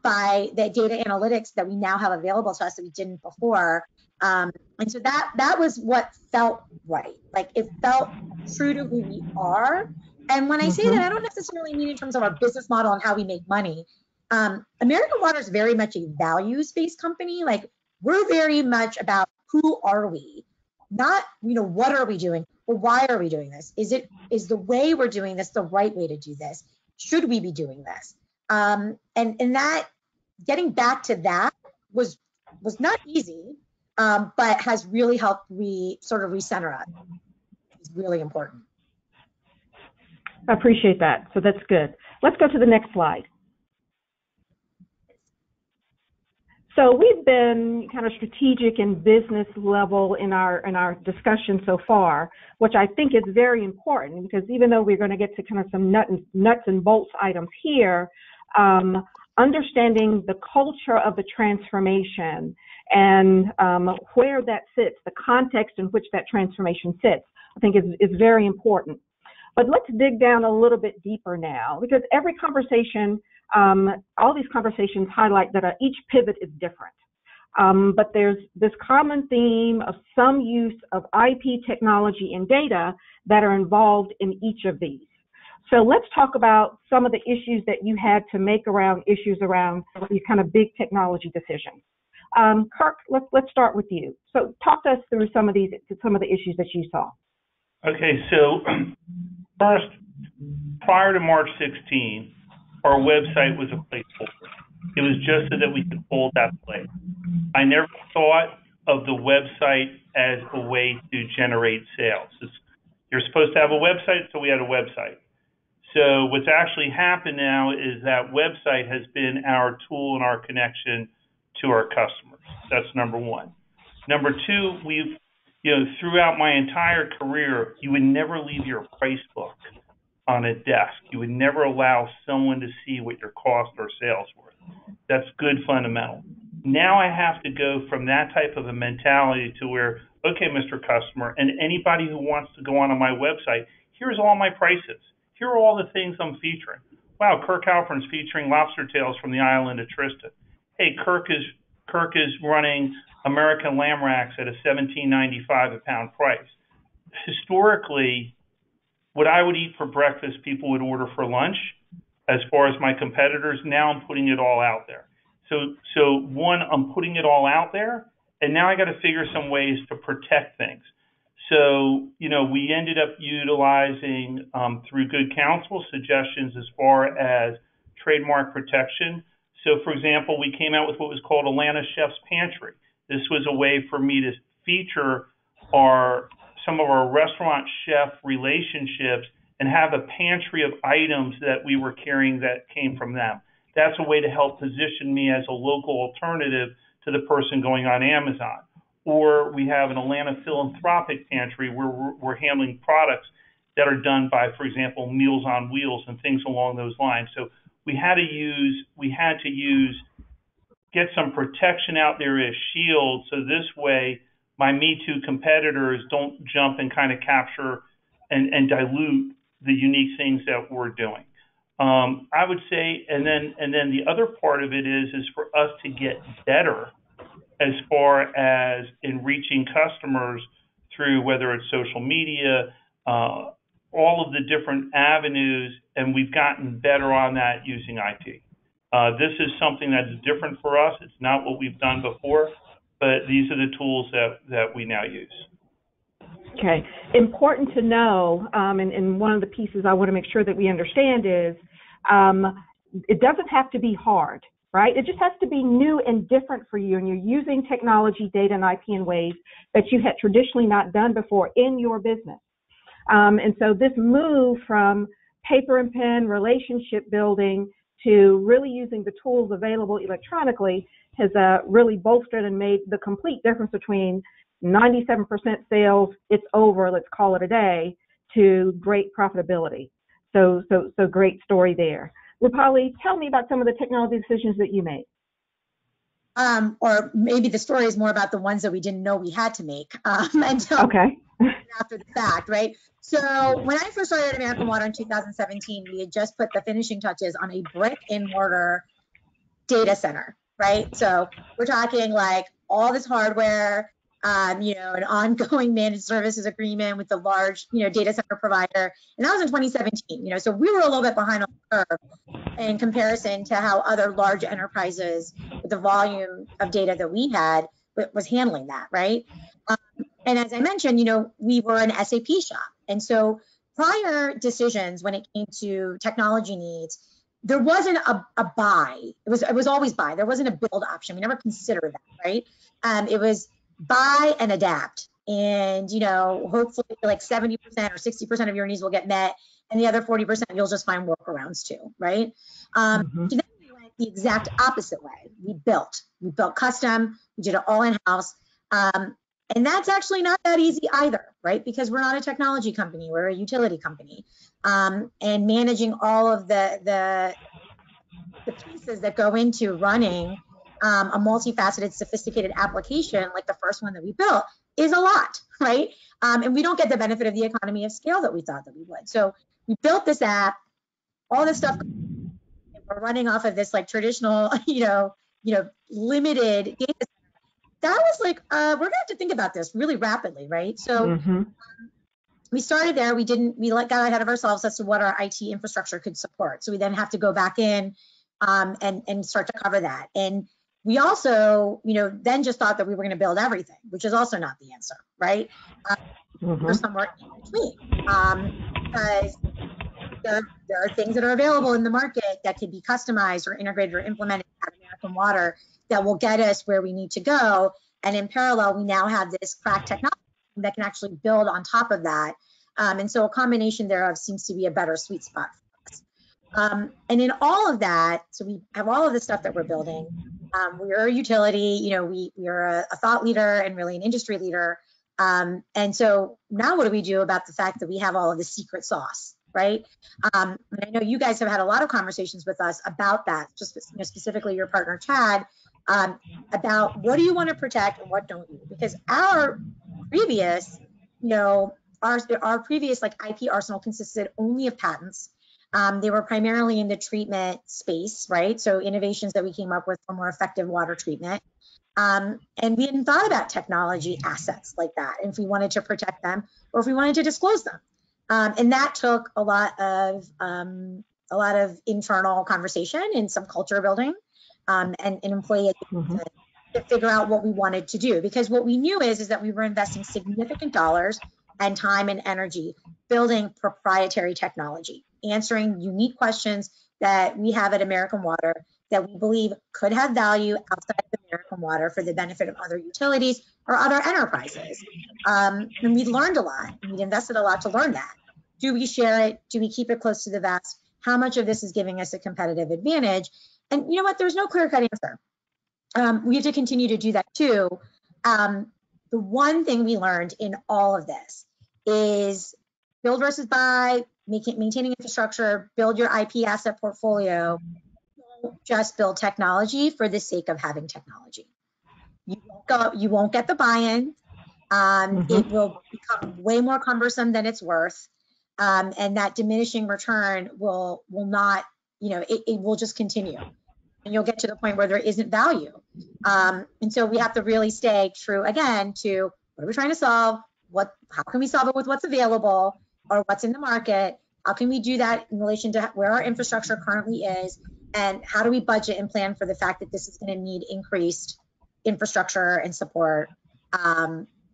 by the data analytics that we now have available to us that we didn't before. And so that was what felt right. Like it felt true to who we are. And when I say that, I don't necessarily mean in terms of our business model and how we make money. American Water is very much a values-based company. Like we're very much about who are we, not what are we doing, but why are we doing this? Is the way we're doing this the right way to do this? Should we be doing this? And that getting back to that was not easy, but has really helped sort of recenter us. It's really important. I appreciate that. So that's good. Let's go to the next slide. So we've been kind of strategic and business level in our discussion so far, which I think is very important because even though we're going to get to kind of some nuts and bolts items here, understanding the culture of the transformation and where that sits, the context in which that transformation sits, I think is very important. But let's dig down a little bit deeper now, because every conversation, all these conversations highlight that each pivot is different. But there's this common theme of some use of IP technology and data that are involved in each of these. So let's talk about some of the issues that you had to make around issues around these kind of big technology decisions. Kirk, let's start with you. So talk us through some of the issues that you saw. Okay, so first, prior to March 16, our website was a placeholder. It was just so that we could hold that place. I never thought of the website as a way to generate sales. You're supposed to have a website, so we had a website. So what's actually happened now is that website has been our tool and our connection to our customers. That's number one. Number two, throughout my entire career, you would never leave your price book on a desk. You would never allow someone to see what your cost or sales were. That's good fundamental. Now I have to go from that type of a mentality to where, okay, Mr. Customer, and anybody who wants to go on my website, here's all my prices. Here are all the things I'm featuring. Wow, Kirk Halpern's featuring lobster tails from the island of Tristan. Hey, Kirk is running American lamb racks at a $17.95 a pound price. Historically, what I would eat for breakfast, people would order for lunch. As far as my competitors, now I'm putting it all out there. So one, I'm putting it all out there, and now I got to figure some ways to protect things. So, we ended up utilizing, through good counsel, suggestions as far as trademark protection. So, for example, we came out with what was called Atlanta Chef's Pantry. This was a way for me to feature some of our restaurant chef relationships and have a pantry of items that we were carrying that came from them. That's a way to help position me as a local alternative to the person going on Amazon. Or we have an Atlanta philanthropic pantry where we're handling products that are done by, for example, Meals on Wheels and things along those lines. So we had to get some protection out there as shield. So this way, my Me Too competitors don't jump and kind of capture and dilute the unique things that we're doing. I would say, and then the other part of it is for us to get better as far as in reaching customers through whether it's social media, all of the different avenues, and we've gotten better on that using IT. This is something that's different for us. It's not what we've done before, but these are the tools that we now use. Okay. Important to know, and one of the pieces I want to make sure that we understand is it doesn't have to be hard, right? It just has to be new and different for you, and you're using technology, data, and IP in ways that you had traditionally not done before in your business. And so this move from paper and pen relationship building to really using the tools available electronically has really bolstered and made the complete difference between 97% sales, it's over, let's call it a day, to great profitability. So great story there. Rupali, tell me about some of the technology decisions that you made. Or maybe the story is more about the ones that we didn't know we had to make until after the fact, right? So when I first started at American Water in 2017, we had just put the finishing touches on a brick and mortar data center, right? So we're talking like all this hardware, an ongoing managed services agreement with the large, data center provider. And that was in 2017, so we were a little bit behind on the curve in comparison to how other large enterprises with the volume of data that we had was handling that, right? And as I mentioned, we were an SAP shop. And so prior decisions when it came to technology needs, there wasn't a buy. It was always buy. There wasn't a build option. We never considered that, right? It was buy and adapt. And, hopefully like 70% or 60% of your needs will get met. And the other 40%, you'll just find workarounds too, right? So then we went the exact opposite way. We built custom. We did it all in-house. And that's actually not that easy either, right? Because we're not a technology company, we're a utility company. And managing all of the pieces that go into running a multifaceted, sophisticated application like the first one that we built is a lot, right? And we don't get the benefit of the economy of scale that we thought that we would. So we built this app, all this stuff, we're running off of this like traditional, limited data center. That was like, we're gonna have to think about this really rapidly, right? So we started there. We got ahead of ourselves as to what our IT infrastructure could support. So we then have to go back in and start to cover that. And we also, then just thought that we were going to build everything, which is also not the answer, right? We're somewhere in between, because there are things that are available in the market that could be customized or integrated or implemented at American Water that will get us where we need to go. And in parallel, we now have this crack technology that can actually build on top of that. And so a combination thereof seems to be a better sweet spot for us. And in all of that, so we have all of the stuff that we're building. We are a utility, we are a thought leader and really an industry leader. And so now what do we do about the fact that we have all of the secret sauce, right? And I know you guys have had a lot of conversations with us about that, just specifically your partner, Chad, about what do you want to protect and what don't you? Because our previous, our previous IP arsenal consisted only of patents. They were primarily in the treatment space, right? So innovations that we came up with for more effective water treatment. And we hadn't thought about technology assets like that, and if we wanted to protect them or if we wanted to disclose them. And that took a lot of internal conversation and some culture building, and employee education to figure out what we wanted to do. Because what we knew is that we were investing significant dollars and time and energy building proprietary technology, answering unique questions that we have at American Water that we believe could have value outside of American Water for the benefit of other utilities or other enterprises. And we learned a lot. We invested a lot to learn that. Do we share it? Do we keep it close to the vest? How much of this is giving us a competitive advantage? And you know what? There's no clear-cut answer. We have to continue to do that too. The one thing we learned in all of this is build versus buy, maintaining infrastructure, build your IP asset portfolio. Don't just build technology for the sake of having technology. You won't get the buy-in. It will become way more cumbersome than it's worth. And that diminishing return will not, it will just continue. And you'll get to the point where there isn't value. And so we have to really stay true, again, to what are we trying to solve? How can we solve it with what's available or what's in the market? How can we do that in relation to where our infrastructure currently is? And how do we budget and plan for the fact that this is going to need increased infrastructure and support?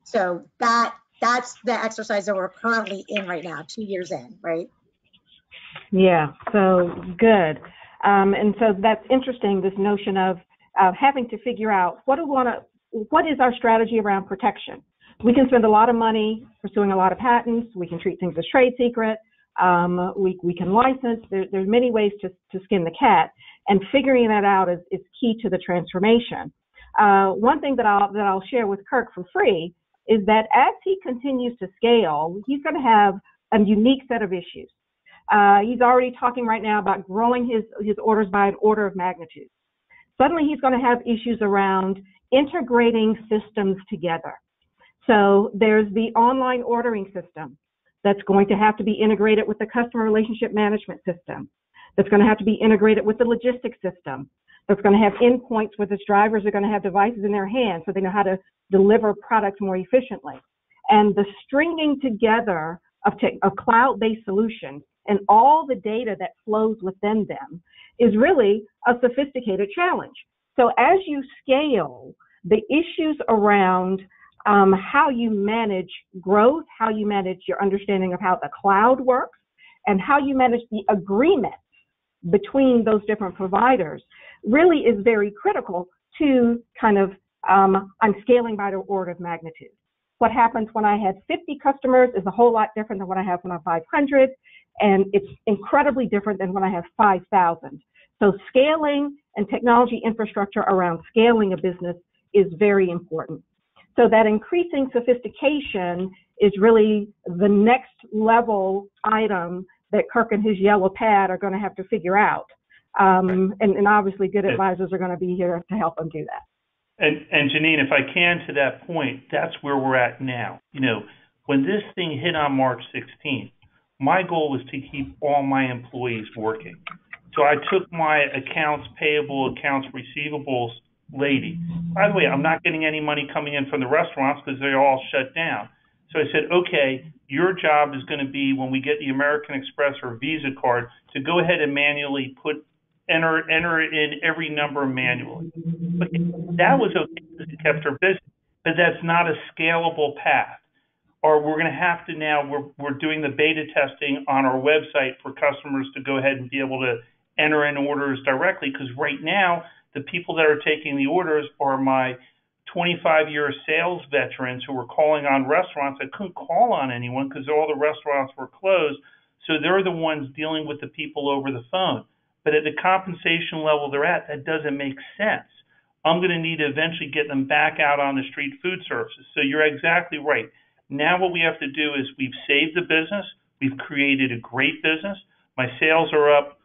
So that's the exercise that we're currently in right now, 2 years in, right? Yeah, so good. And so that's interesting, this notion of having to figure out what is our strategy around protection. We can spend a lot of money pursuing a lot of patents. We can treat things as trade secret. We can license. There's many ways to skin the cat, and figuring that out is key to the transformation. One thing that I'll share with Kirk for free is that as he continues to scale, he's going to have a unique set of issues. He's already talking right now about growing his orders by an order of magnitude. Suddenly he's going to have issues around integrating systems together. So there's the online ordering system that's going to have to be integrated with the customer relationship management system. That's going to have to be integrated with the logistics system. That's going to have endpoints where its drivers are going to have devices in their hands so they know how to deliver products more efficiently. And the stringing together of cloud-based solutions and all the data that flows within them is really a sophisticated challenge. So as you scale, the issues around how you manage growth, how you manage your understanding of how the cloud works, and how you manage the agreement between those different providers really is very critical to kind of, I'm scaling by the order of magnitude. What happens when I had 50 customers is a whole lot different than what I have when I have 500, and it's incredibly different than when I have 5,000. So scaling and technology infrastructure around scaling a business is very important. So that increasing sophistication is really the next level item that Kirk and his yellow pad are going to have to figure out. And obviously good advisors are going to be here to help them do that. And Janine, if I can, to that point, that's where we're at now. When this thing hit on March 16th, my goal was to keep all my employees working. So I took my accounts payable, accounts receivables lady. By the way, I'm not getting any money coming in from the restaurants because they're all shut down. So I said, okay, your job is going to be when we get the American Express or Visa card to go ahead and manually enter in every number manually. Okay, that was okay because it kept her busy, but that's not a scalable path. Or we're going to have to now, we're doing the beta testing on our website for customers to go ahead and be able to enter in orders directly, because right now, the people that are taking the orders are my 25-year sales veterans who were calling on restaurants that couldn't call on anyone because all the restaurants were closed. So they're the ones dealing with the people over the phone. But at the compensation level they're at, that doesn't make sense. I'm going to need to eventually get them back out on the street food services. So you're exactly right. Now what we have to do is we've saved the business. We've created a great business. My sales are up.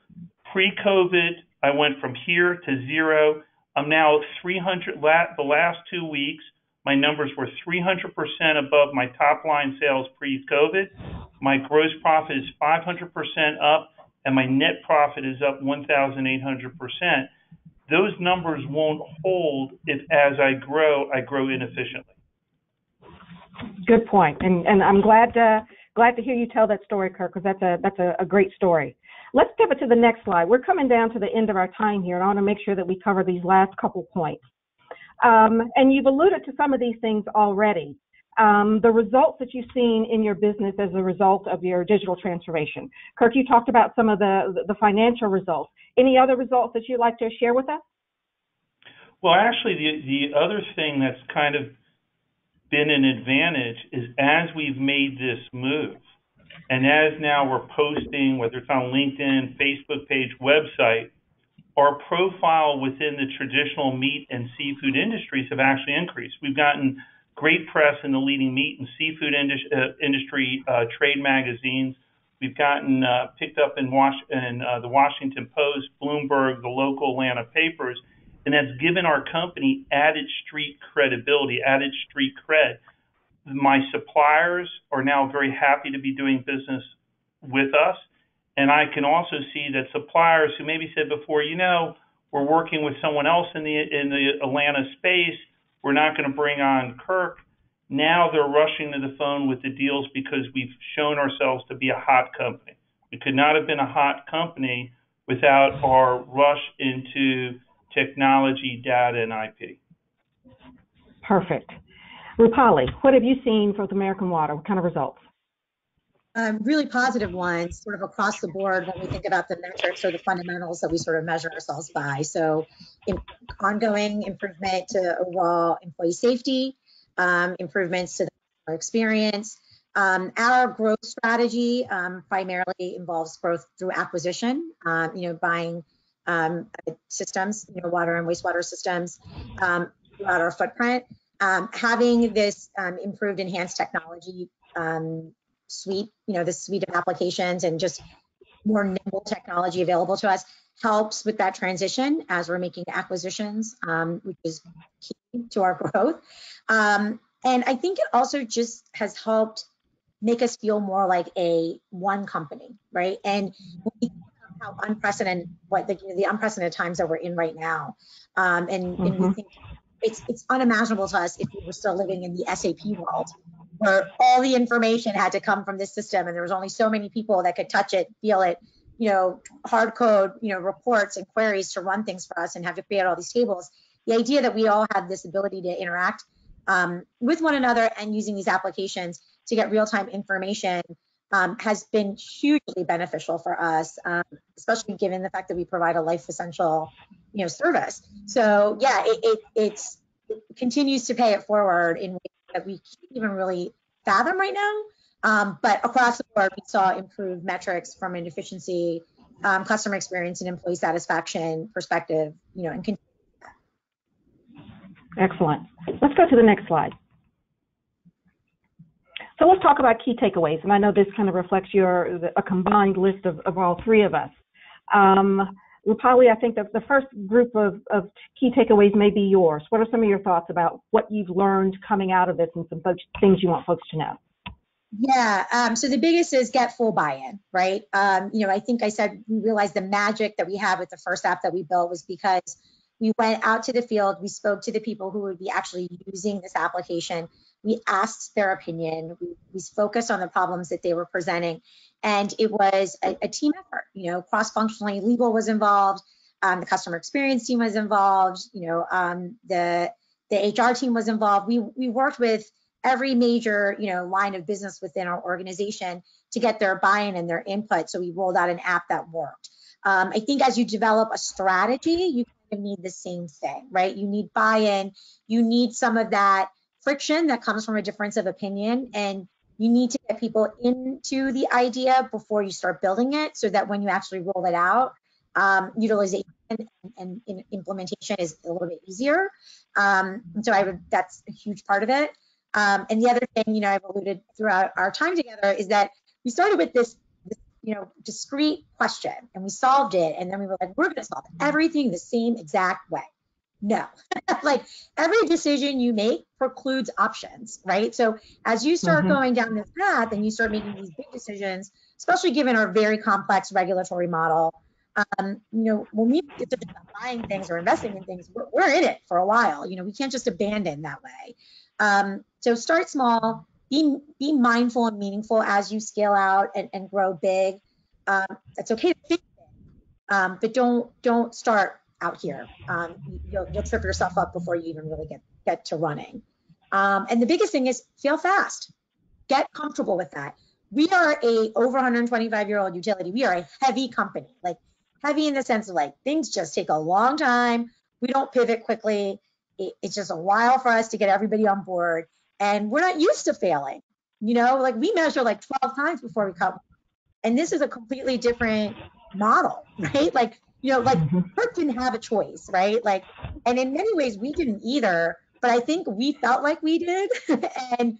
Pre-COVID, I went from here to zero. I'm now 300, the last 2 weeks, my numbers were 300% above my top line sales pre-COVID. My gross profit is 500% up, and my net profit is up 1,800%. Those numbers won't hold if, as I grow inefficiently. Good point, and I'm glad to hear you tell that story, Kirk, because that's a great story. Let's pivot to the next slide. We're coming down to the end of our time here, and I want to make sure that we cover these last couple points. And you've alluded to some of these things already. The results that you've seen in your business as a result of your digital transformation. Kirk, you talked about some of the financial results. Any other results that you'd like to share with us? Well, actually, the other thing that's kind of been an advantage is as we've made this move, and as now we're posting, whether it's on LinkedIn, Facebook page, website, our profile within the traditional meat and seafood industries have actually increased. We've gotten great press in the leading meat and seafood industry trade magazines. We've gotten picked up in the Washington Post, Bloomberg, the local Atlanta papers, and that's given our company added street credibility, added street cred. My suppliers are now very happy to be doing business with us. And I can also see that suppliers who maybe said before, we're working with someone else in the Atlanta space, we're not going to bring on Kirk. Now they're rushing to the phone with the deals because we've shown ourselves to be a hot company. We could not have been a hot company without our rush into technology, data, and IP. Perfect. Rupali, what have you seen for American Water? What kind of results? Really positive ones, sort of across the board when we think about the metrics or the fundamentals that we sort of measure ourselves by. So ongoing improvement to overall employee safety, improvements to the customer experience. Our growth strategy primarily involves growth through acquisition, buying systems, water and wastewater systems throughout our footprint. Having this improved, enhanced technology suite, this suite of applications and just more nimble technology available to us helps with that transition as we're making acquisitions, which is key to our growth. And I think it also just has helped make us feel more like a one company, right? And when we think about how unprecedented, the unprecedented times that we're in right now, and we think it's unimaginable to us if we were still living in the SAP world, where all the information had to come from this system and there was only so many people that could touch it, feel it, hard code, reports and queries to run things for us and have to create all these tables. The idea that we all have this ability to interact with one another and using these applications to get real-time information has been hugely beneficial for us, especially given the fact that we provide a life essential, service. So yeah, it continues to pay it forward in ways that we can't even really fathom right now. But across the board, we saw improved metrics from an efficiency, customer experience, and employee satisfaction perspective, and continue. Excellent. Let's go to the next slide. So let's talk about key takeaways. And I know this kind of reflects a combined list of all three of us. Rupali, I think that the first group of key takeaways may be yours. What are some of your thoughts about what you've learned coming out of this and some things you want folks to know? Yeah, so the biggest is get full buy-in, right? I think I said we realized the magic that we have with the first app that we built was because we went out to the field, we spoke to the people who would be actually using this application, We asked their opinion. We focused on the problems that they were presenting. And it was a team effort, cross-functionally. Legal was involved. The customer experience team was involved. The HR team was involved. We worked with every major, line of business within our organization to get their buy-in and their input. So we rolled out an app that worked. I think as you develop a strategy, you kind of need the same thing, right? You need buy-in. You need some of that friction that comes from a difference of opinion, and you need to get people into the idea before you start building it, so that when you actually roll it out, utilization and implementation is a little bit easier. That's a huge part of it. And the other thing, I've alluded throughout our time together is that we started with this discrete question, and we solved it, and then we were like, we're going to solve everything the same exact way. No, like every decision you make precludes options, right? So as you start going down this path and you start making these big decisions, especially given our very complex regulatory model, when we get to buying things or investing in things, we're in it for a while. We can't just abandon that way. So start small, be mindful and meaningful as you scale out and grow big. It's okay to think big, but don't start out here. You'll trip yourself up before you even really get to running. And the biggest thing is fail fast. Get comfortable with that. We are a over 125-year-old utility. We are a heavy company, like heavy in the sense of like things just take a long time. We don't pivot quickly. It's just a while for us to get everybody on board. And we're not used to failing. Like we measure like 12 times before we come. And this is a completely different model, right? Like Kirk didn't have a choice, right? Like, and in many ways we didn't either, but I think we felt like we did. And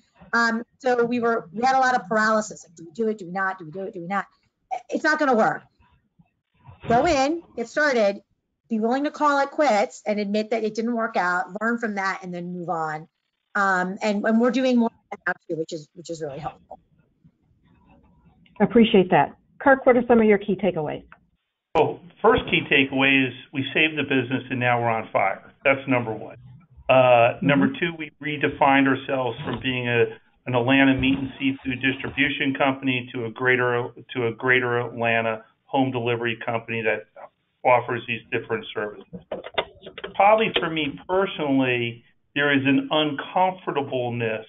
so we had a lot of paralysis. Like, do we do it? Do we not? Do we do it? Do we not? It's not going to work. Go in, get started, be willing to call it quits and admit that it didn't work out, learn from that, and then move on. And we're doing more now too, which is really helpful. I appreciate that. Kirk, what are some of your key takeaways? Well, first key takeaway is we saved the business and now we're on fire. That's number one. Number two, we redefined ourselves from being an Atlanta meat and seafood distribution company to a greater Atlanta home delivery company that offers these different services. Probably for me personally, there is an uncomfortableness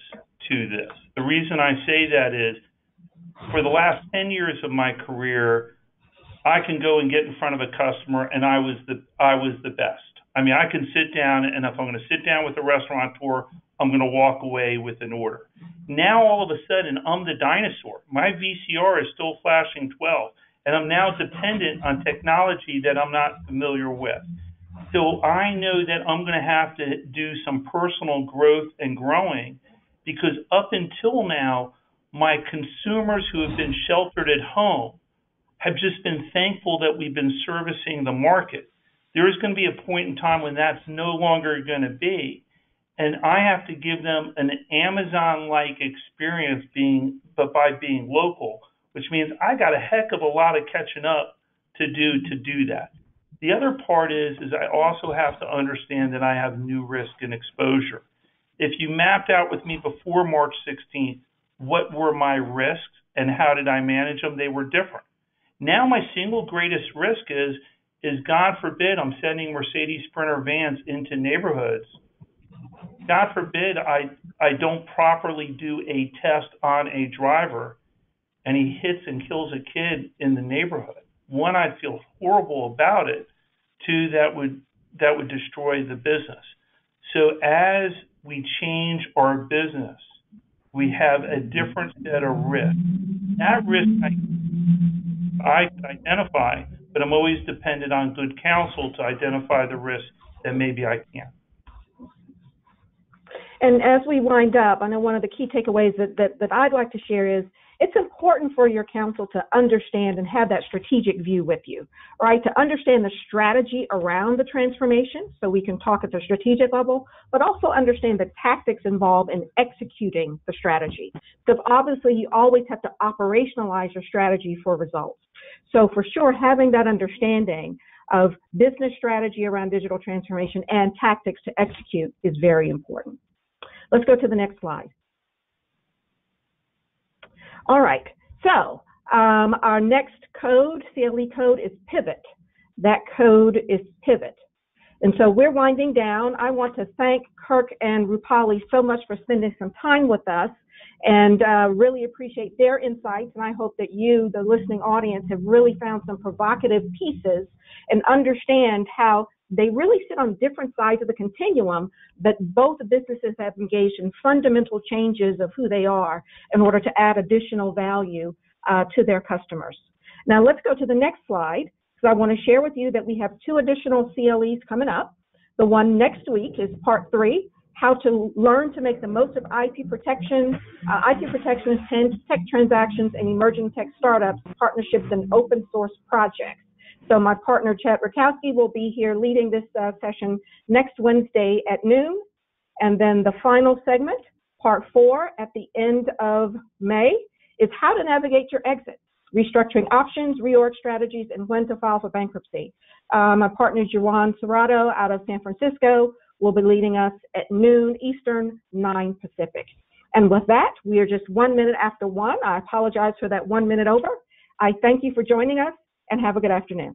to this. The reason I say that is for the last 10 years of my career, I can go and get in front of a customer and I was the best. I mean, I can sit down, and if I'm going to sit down with a restaurateur, I'm going to walk away with an order. Now, all of a sudden, I'm the dinosaur. My VCR is still flashing 12, and I'm now dependent on technology that I'm not familiar with. So I know that I'm going to have to do some personal growth and growing, because up until now, my consumers who have been sheltered at home have just been thankful that we've been servicing the market. There is going to be a point in time when that's no longer going to be. And I have to give them an Amazon-like experience but by being local, which means I got a heck of a lot of catching up to do that. The other part is I also have to understand that I have new risk and exposure. If you mapped out with me before March 16th, what were my risks and how did I manage them, they were different. Now my single greatest risk is God forbid I'm sending Mercedes Sprinter vans into neighborhoods. God forbid I don't properly do a test on a driver and he hits and kills a kid in the neighborhood. One, I'd feel horrible about it. Two, that would destroy the business. So as we change our business, we have a different set of risks. That risk I identify, but I'm always dependent on good counsel to identify the risks that maybe I can't. And as we wind up, I know one of the key takeaways that I'd like to share is it's important for your counsel to understand and have that strategic view with you, right? To understand the strategy around the transformation so we can talk at the strategic level, but also understand the tactics involved in executing the strategy. Because obviously you always have to operationalize your strategy for results. So for sure, having that understanding of business strategy around digital transformation and tactics to execute is very important. Let's go to the next slide. All right. So our next code, CLE code, is Pivot. That code is Pivot. And so we're winding down. I want to thank Kirk and Rupali so much for spending some time with us, and really appreciate their insights. And I hope that you, the listening audience, have really found some provocative pieces and understand how they really sit on different sides of the continuum, but both businesses have engaged in fundamental changes of who they are in order to add additional value to their customers. Now let's go to the next slide. So I want to share with you that we have 2 additional CLEs coming up. The one next week is part 3, how to learn to make the most of IP protection, tech transactions, and emerging tech startups, partnerships, and open source projects. So my partner, Chad Rakowski, will be here leading this session next Wednesday at noon. And then the final segment, part 4, at the end of May, is how to navigate your exit, restructuring options, reorg strategies, and when to file for bankruptcy. My partner, Juwan Serrato, out of San Francisco, will be leading us at noon Eastern, 9 Pacific. And with that, we are just 1 minute after 1. I apologize for that 1 minute over. I thank you for joining us, and have a good afternoon.